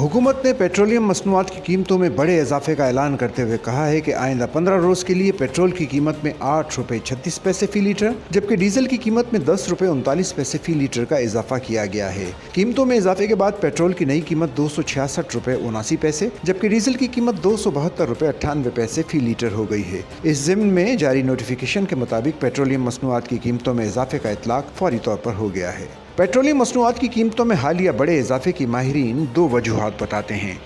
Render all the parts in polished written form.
हुकूमत ने पेट्रोलियम मसनूआत की कीमतों में बड़े इजाफे का ऐलान करते हुए कहा है कि आइंदा 15 रोज़ के लिए पेट्रोल की कीमत में 8 रुपये 36 पैसे फी लीटर जबकि डीजल की कीमत में 10 रुपये 39 पैसे फी लीटर का इजाफा किया गया है। कीमतों में इजाफे के बाद पेट्रोल की नई कीमत 266 रुपये 79 पैसे जबकि डीजल की कीमत 272 रुपये 98 पैसे फी लीटर हो गई है। इस ज़िम्न में जारी नोटिफिकेशन के मुताबिक पेट्रोलियम मसनूआत की कीमतों में इजाफे का इतलाक फौरी तौर पर हो गया है। पेट्रोलियम मसनूआत की कीमतों में हालिया बड़े इजाफे की माहिरीन दो वजूहात बताते हैं।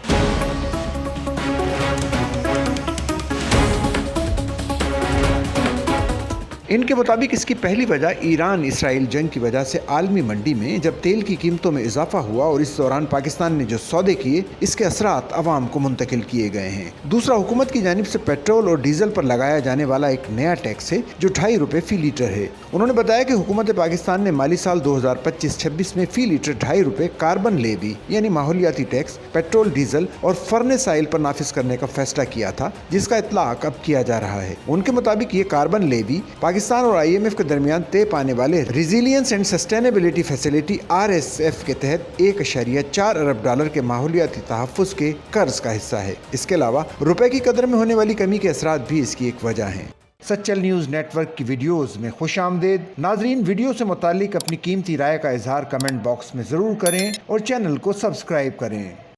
इनके मुताबिक इसकी पहली वजह ईरान इसराइल जंग की वजह से आलमी मंडी में जब तेल की कीमतों में इजाफा हुआ और इस दौरान पाकिस्तान ने जो सौदे किए इसके असरात अवाम को मुंतकिल किए गए हैं। दूसरा, हुकूमत की जानिब से पेट्रोल और डीजल पर लगाया जाने वाला एक नया टैक्स है जो 2.5 रुपये फी लीटर है। उन्होंने बताया कि हुकूमत पाकिस्तान ने माली साल 2025-26 में फी लीटर 2.5 रुपये कार्बन लेवी यानी माहौलियाती टैक्स पेट्रोल डीजल और फर्नेस ऑयल पर नाफिज करने का फैसला किया था, जिसका इतलाक अब किया जा रहा है। उनके मुताबिक ये कार्बन लेवी पाकिस्तान और IMF के दरमियान तय पाने वाले resilience and sustainability facility RSF के तहत 1.4 अरब डॉलर के माहौलियाती तहफ़्फ़ुज़ के कर्ज का हिस्सा है। इसके अलावा रुपए की कदर में होने वाली कमी के असरात भी इसकी एक वजह हैं। सच्चल न्यूज़ नेटवर्क की वीडियोस में खुश आमदेद। नाजरीन, वीडियो से मुताल्लिक अपनी कीमती राय का इजहार कमेंट बॉक्स में ज़रूर करें और चैनल को सब्सक्राइब करें।